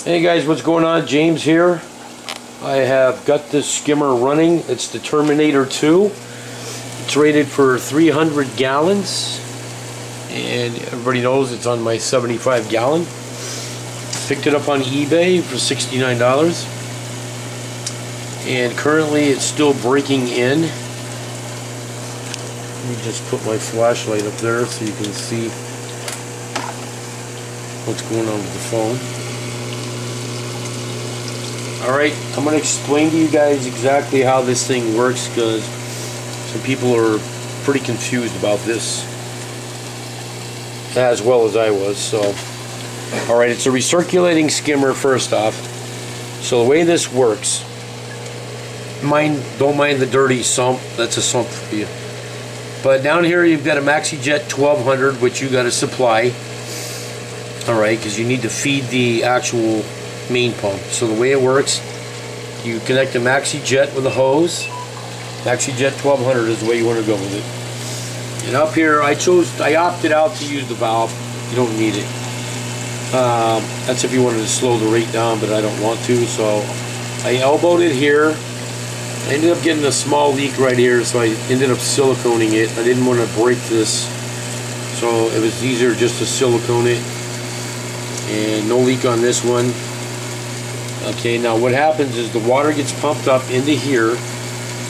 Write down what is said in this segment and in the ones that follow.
Hey guys, what's going on? James here. I have got this skimmer running. It's the Terminator 2. It's rated for 300 gallons. And everybody knows it's on my 75 gallon. Picked it up on eBay for $69. And currently it's still breaking in. Let me just put my flashlight up there so you can see what's going on with the phone. Alright, I'm going to explain to you guys exactly how this thing works, because some people are pretty confused about this, as well as I was. So, alright, it's a recirculating skimmer first off. So the way this works, don't mind the dirty sump, that's a sump for you. But down here you've got a MaxiJet 1200, which you got to supply. Alright, because you need to feed the actual main pump. So the way it works, you connect a MaxiJet with a hose. MaxiJet 1200 is the way you want to go with it. And up here I opted out to use the valve. You don't need it. That's if you wanted to slow the rate down, but I don't want to, so I elbowed it here. I ended up getting a small leak right here, so I ended up siliconing it. I didn't want to break this, so it was easier just to silicone it. And no leak on this one. Okay, now what happens is the water gets pumped up into here,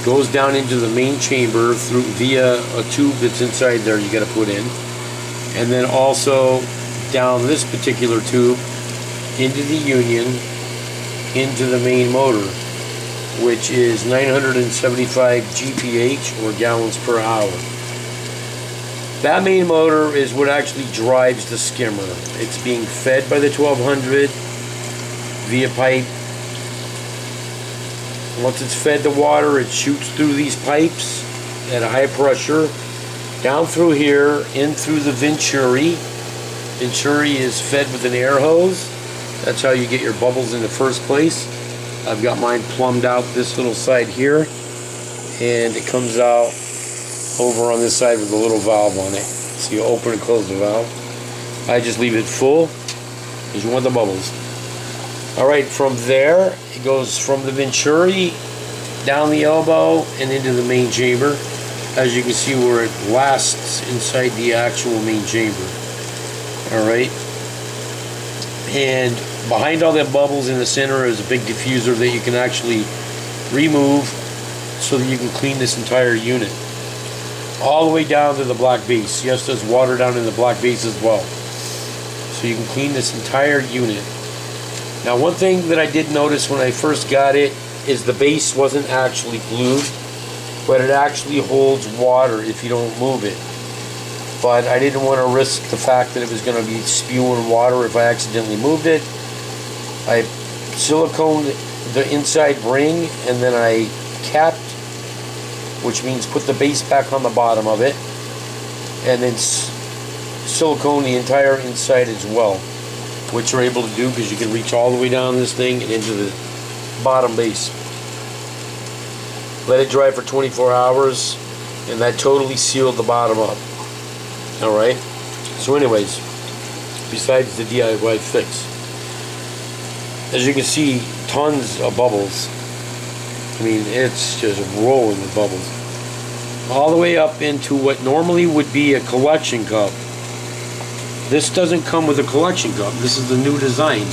goes down into the main chamber via a tube that's inside there you got to put in, and then also down this particular tube into the union into the main motor, which is 975 GPH, or gallons per hour. That main motor is what actually drives the skimmer. It's being fed by the 1200 via pipe. Once it's fed the water, it shoots through these pipes at a high pressure, down through here, in through the Venturi. Venturi is fed with an air hose. That's how you get your bubbles in the first place. I've got mine plumbed out this little side here, and it comes out over on this side with a little valve on it. So you open and close the valve. I just leave it full because you want the bubbles. Alright, from there it goes from the Venturi down the elbow and into the main chamber. As you can see where it lasts inside the actual main chamber. Alright, and behind all the bubbles in the center is a big diffuser that you can actually remove so that you can clean this entire unit all the way down to the black base. Yes, there's water down in the black base as well, so you can clean this entire unit. Now, one thing that I did notice when I first got it is the base wasn't actually glued, but it actually holds water if you don't move it. But I didn't want to risk the fact that it was going to be spewing water if I accidentally moved it. I siliconed the inside ring, and then I capped, which means put the base back on the bottom of it, and then silicone the entire inside as well, which you're able to do because you can reach all the way down this thing and into the bottom base. Let it dry for 24 hours, and that totally sealed the bottom up. Alright, so anyways, besides the DIY fix, as you can see, tons of bubbles. I mean, it's just rolling with bubbles all the way up into what normally would be a collection cup. This doesn't come with a collection cup. This is the new design.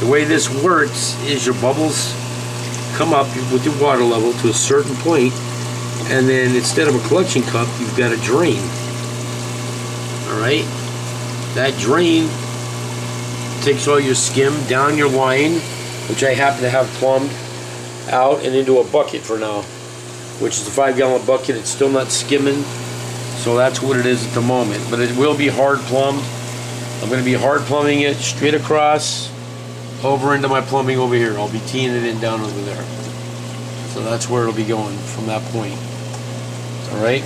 The way this works is your bubbles come up with your water level to a certain point, and then instead of a collection cup, you've got a drain. Alright? That drain takes all your skim down your line, which I happen to have plumbed out, and into a bucket for now, which is a 5-gallon bucket. It's still not skimming, so that's what it is at the moment. But it will be hard plumbed. I'm going to be hard plumbing it straight across over into my plumbing over here. I'll be teeing it in down over there. So that's where it'll be going from that point. Alright?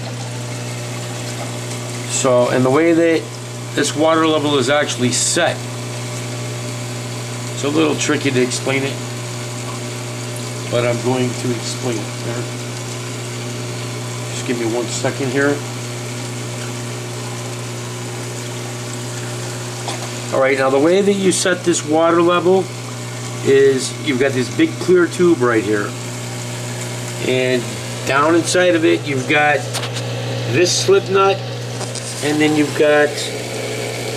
So, and the way that this water level is actually set, it's a little tricky to explain it, but I'm going to explain it there. Just give me 1 second here. Alright, now the way that you set this water level is you've got this big clear tube right here, and down inside of it you've got this slip nut, and then you've got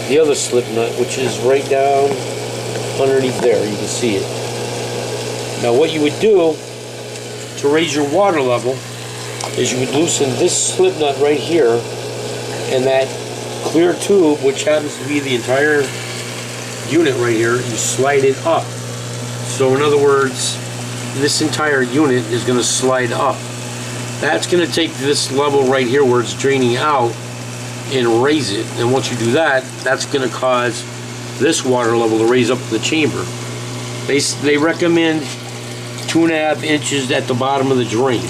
the other slip nut, which is right down underneath there. You can see it. Now what you would do to raise your water level is you would loosen this slip nut right here, and that clear tube, which happens to be the entire unit right here, you slide it up. So in other words, this entire unit is going to slide up. That's going to take this level right here where it's draining out and raise it. And once you do that, that's going to cause this water level to raise up the chamber. They recommend 2.5 inches at the bottom of the drain.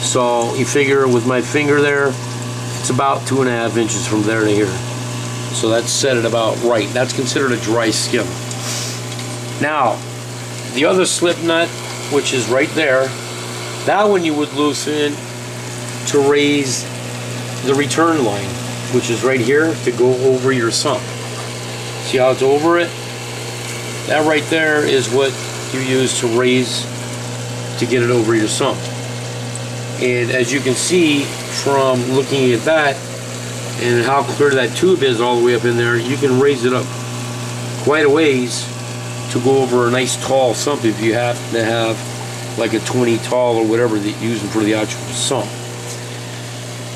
So you figure with my finger there, it's about 2.5 inches from there to here. So that's set it about right. That's considered a dry skim. Now, the other slip nut, which is right there, that one you would loosen to raise the return line, which is right here to go over your sump. See how it's over it? That right there is what you use to raise to get it over your sump. And as you can see from looking at that and how clear that tube is all the way up in there, you can raise it up quite a ways to go over a nice tall sump if you happen to have like a 20 tall or whatever that you're using for the actual sump.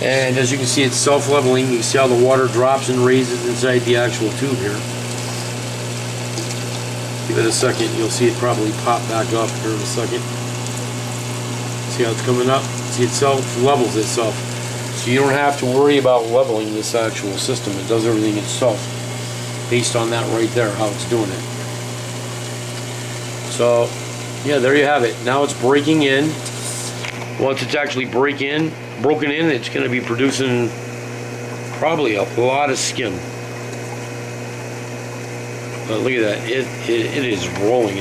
And as you can see, it's self-leveling. You can see how the water drops and raises inside the actual tube here. Give it a second, you'll see it probably pop back up here in a second. See how it's coming up? See, it self-levels itself. So you don't have to worry about leveling this actual system. It does everything itself based on that right there, how it's doing it. So, yeah, there you have it. Now it's breaking in. Once it's actually broken in, it's going to be producing probably a lot of skim. But look at that. It is rolling.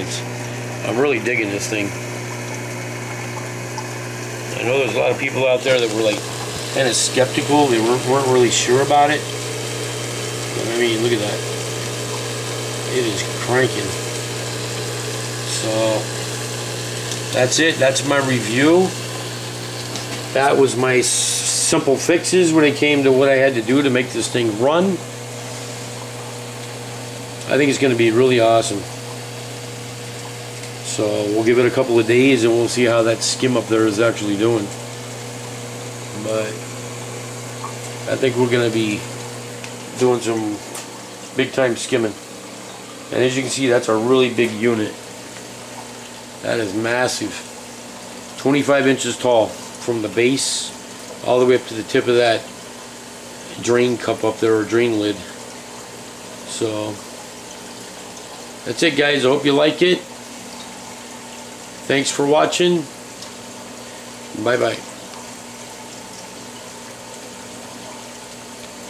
I'm really digging this thing. I know there's a lot of people out there that were like kind of skeptical. They weren't really sure about it. But I mean, look at that. It is cranking. So that's it. That's my review. That was my simple fixes when it came to what I had to do to make this thing run. I think it's going to be really awesome. So we'll give it a couple of days and we'll see how that skim up there is actually doing. But I think we're going to be doing some big time skimming. And as you can see, that's a really big unit. That is massive. 25 inches tall from the base all the way up to the tip of that drain cup up there, or drain lid. So that's it, guys. I hope you like it. Thanks for watching. Bye bye.